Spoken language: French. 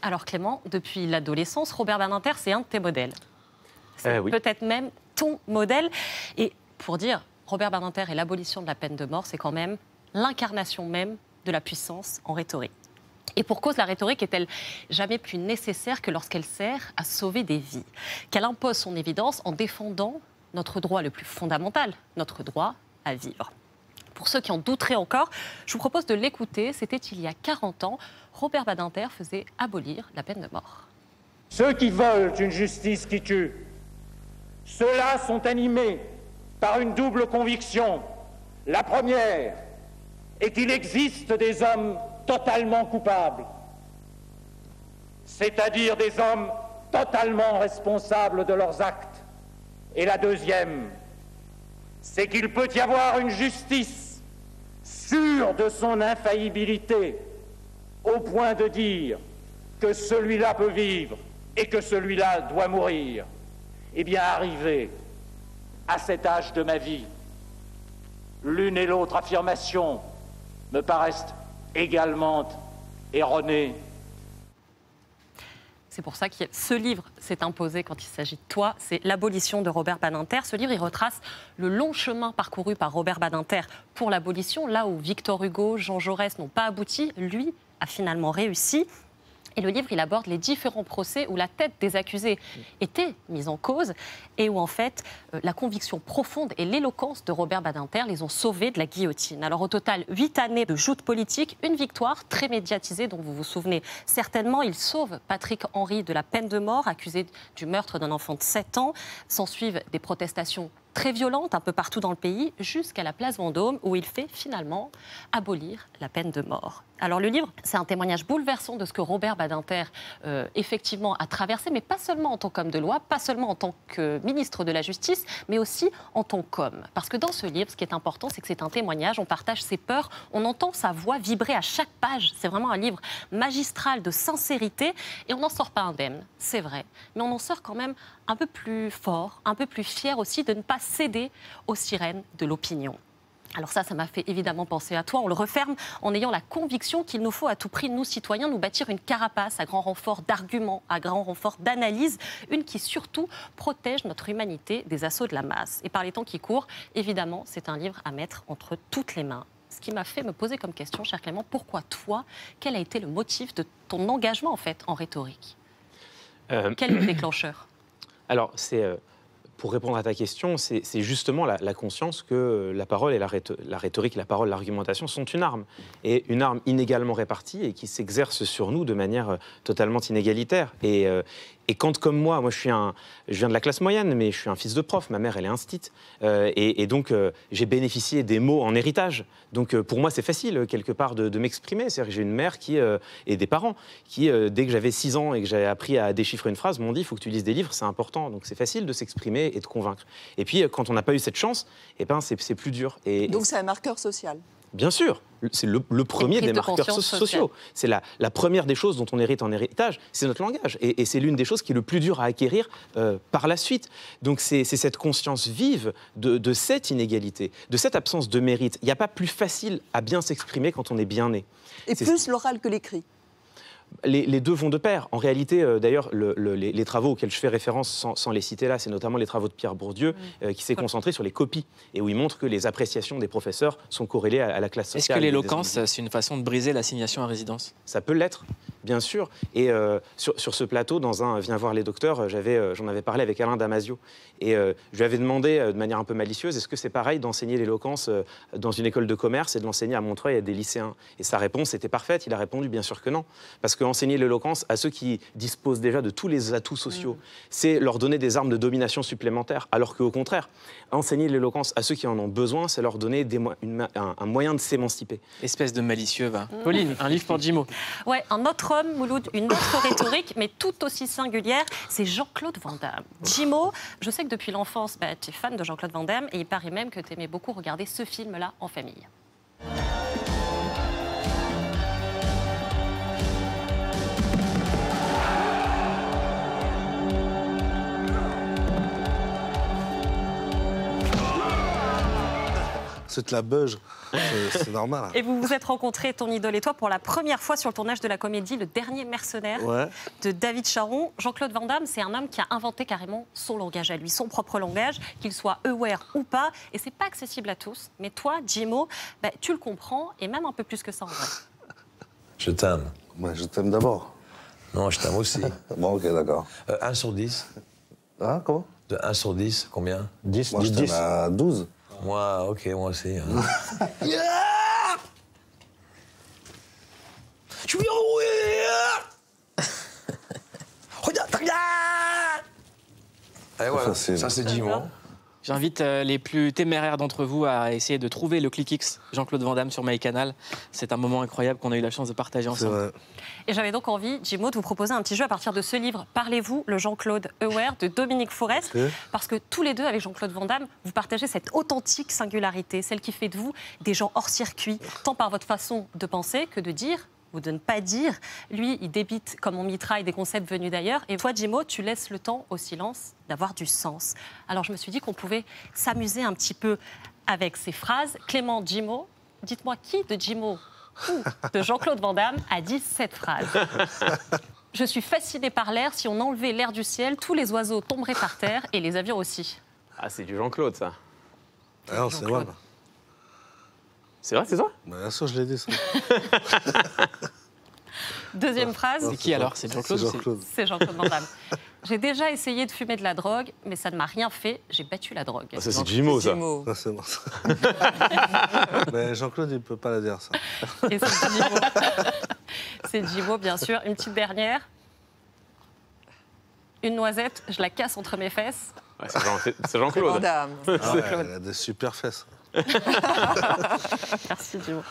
Alors Clément, depuis l'adolescence, Robert Badinter, c'est un de tes modèles. C'est Oui. peut-être même ton modèle. Et pour dire, Robert Badinter et l'abolition de la peine de mort, c'est quand même l'incarnation même de la puissance en rhétorique. Et pour cause, la rhétorique est-elle jamais plus nécessaire que lorsqu'elle sert à sauver des vies, qu'elle impose son évidence en défendant notre droit le plus fondamental, notre droit à vivre. Pour ceux qui en douteraient encore, je vous propose de l'écouter. C'était il y a 40 ans. Robert Badinter faisait abolir la peine de mort. Ceux qui veulent une justice qui tue, ceux-là sont animés par une double conviction. La première est qu'il existe des hommes totalement coupables, c'est-à-dire des hommes totalement responsables de leurs actes. Et la deuxième, c'est qu'il peut y avoir une justice sûre de son infaillibilité, au point de dire que celui-là peut vivre et que celui-là doit mourir. Eh bien, arrivé à cet âge de ma vie, l'une et l'autre affirmation me paraissent également erronées. C'est pour ça que ce livre s'est imposé quand il s'agit de toi, c'est L'abolition de Robert Badinter. Ce livre, il retrace le long chemin parcouru par Robert Badinter pour l'abolition, là où Victor Hugo, Jean Jaurès n'ont pas abouti, lui a finalement réussi. Et le livre, il aborde les différents procès où la tête des accusés était mise en cause et où, en fait, la conviction profonde et l'éloquence de Robert Badinter les ont sauvés de la guillotine. Alors, au total, 8 années de joute politique, une victoire très médiatisée dont vous vous souvenez certainement. Il sauve Patrick Henry de la peine de mort, accusé du meurtre d'un enfant de 7 ans. S'ensuivent des protestations très violente un peu partout dans le pays, jusqu'à la place Vendôme, où il fait finalement abolir la peine de mort. Alors le livre, c'est un témoignage bouleversant de ce que Robert Badinter, effectivement, a traversé, mais pas seulement en tant qu'homme de loi, pas seulement en tant que ministre de la Justice, mais aussi en tant qu'homme. Parce que dans ce livre, ce qui est important, c'est que c'est un témoignage, on partage ses peurs, on entend sa voix vibrer à chaque page. C'est vraiment un livre magistral de sincérité, et on n'en sort pas indemne, c'est vrai, mais on en sort quand même un peu plus fort, un peu plus fier aussi de ne pas céder aux sirènes de l'opinion. Alors ça m'a fait évidemment penser à toi. On le referme en ayant la conviction qu'il nous faut à tout prix, nous citoyens, nous bâtir une carapace à grand renfort d'arguments, à grand renfort d'analyse, une qui surtout protège notre humanité des assauts de la masse. Et par les temps qui courent, évidemment, c'est un livre à mettre entre toutes les mains. Ce qui m'a fait me poser comme question, cher Clément, pourquoi toi? Quel a été le motif de ton engagement en fait en rhétorique? Quel est le déclencheur? Alors, pour répondre à ta question, c'est justement la conscience que la parole et la rhétorique, la parole, l'argumentation sont une arme. Et une arme inégalement répartie et qui s'exerce sur nous de manière totalement inégalitaire. Et quand, comme moi je viens de la classe moyenne, mais je suis un fils de prof, ma mère elle est instite, et donc j'ai bénéficié des mots en héritage. Donc pour moi c'est facile quelque part de m'exprimer. C'est-à-dire que j'ai une mère et des parents qui, dès que j'avais 6 ans et que j'avais appris à déchiffrer une phrase, m'ont dit il faut que tu lises des livres, c'est important. Donc c'est facile de s'exprimer et de convaincre. Et puis quand on n'a pas eu cette chance, eh ben, c'est plus dur. Donc c'est un marqueur social. Bien sûr, c'est le premier des marqueurs sociaux. C'est la première des choses dont on hérite en héritage, c'est notre langage. Et c'est l'une des choses qui est le plus dur à acquérir par la suite. Donc c'est cette conscience vive de cette inégalité, de cette absence de mérite. Il n'y a pas plus facile à bien s'exprimer quand on est bien né. Et plus l'oral que l'écrit. Les deux vont de pair. En réalité, d'ailleurs, les travaux auxquels je fais référence, sans les citer là, c'est notamment les travaux de Pierre Bourdieu, qui s'est concentré sur les copies, et où il montre que les appréciations des professeurs sont corrélées à la classe sociale. Est-ce que l'éloquence, c'est une façon de briser l'assignation à résidence? Ça peut l'être, bien sûr. Et sur ce plateau, dans un Viens voir les docteurs, j'en avais parlé avec Alain Damasio. Et je lui avais demandé, de manière un peu malicieuse, est-ce que c'est pareil d'enseigner l'éloquence dans une école de commerce et de l'enseigner à Montreuil à des lycéens? Et sa réponse était parfaite. Il a répondu, bien sûr que non. Parce que enseigner l'éloquence à ceux qui disposent déjà de tous les atouts sociaux, c'est leur donner des armes de domination supplémentaires. Alors qu'au contraire, enseigner l'éloquence à ceux qui en ont besoin, c'est leur donner un moyen de s'émanciper. Espèce de malicieux, va. Pauline, un livre pour Jimo. Ouais, un autre homme, Mouloud, une autre rhétorique, mais tout aussi singulière, c'est Jean-Claude Van Damme. Jimo, je sais que depuis l'enfance, tu es fan de Jean-Claude Van Damme, et il paraît même que tu aimais beaucoup regarder ce film-là en famille. C'est la beuge. C'est normal. Et vous vous êtes rencontrés, ton idole et toi, pour la première fois sur le tournage de la comédie Le Dernier Mercenaire Ouais. de David Charon. Jean-Claude Van Damme, c'est un homme qui a inventé carrément son langage à lui, son propre langage, qu'il soit aware ou pas. Et c'est pas accessible à tous. Mais toi, Jimo, tu le comprends, et même un peu plus que ça en vrai. Je t'aime. Ouais, je t'aime d'abord. Non, je t'aime aussi. Bon, ok, d'accord. 1 sur 10. Ah, comment? De 1 sur 10, combien? 10, Moi, je 10, t'aime 10. à 12. Moi, ok, moi aussi. Hein. Je suis enroué. Regarde, regarde. Et voilà, Facile. ça c'est Jimo. J'invite les plus téméraires d'entre vous à essayer de trouver le ClickX Jean-Claude Van Damme sur MyCanal. C'est un moment incroyable qu'on a eu la chance de partager C'est ensemble. vrai. Et j'avais donc envie, Jimo, de vous proposer un petit jeu à partir de ce livre, Parlez-vous, le Jean-Claude Aware de Dominique Forest. Ok. Parce que tous les deux, avec Jean-Claude Van Damme, vous partagez cette authentique singularité, celle qui fait de vous des gens hors circuit, tant par votre façon de penser que de dire ou de ne pas dire. Lui, il débite comme on mitraille des concepts venus d'ailleurs. Et toi, Jimo, tu laisses le temps au silence d'avoir du sens. Alors je me suis dit qu'on pouvait s'amuser un petit peu avec ces phrases. Clément, Jimo, dites-moi qui de Jimo ou de Jean-Claude Van Damme a dit cette phrase? Je suis fasciné par l'air. Si on enlevait l'air du ciel, tous les oiseaux tomberaient par terre et les avions aussi. Ah, c'est du Jean-Claude, ça. Ah non, c'est vrai. C'est vrai, c'est ça? Bien sûr, je l'ai dit, ça. Deuxième phrase, C'est qui alors? C'est Jean-Claude ou c'est- Jean-Claude. c'est Jean-Claude Van Damme. J'ai déjà essayé de fumer de la drogue, mais ça ne m'a rien fait. J'ai battu la drogue. Ah, ça, c'est Jimo, ça. Jimo. Ça, c'est bon. ça. Mais Jean-Claude, il ne peut pas la dire, ça. Et c'est Jimo. C'est Jimo, bien sûr. Une petite dernière. Une noisette, je la casse entre mes fesses. Ouais, c'est c'est C'est Jean-Claude. Van Damme. Ah ouais, elle a des super fesses. Merci, Jimo.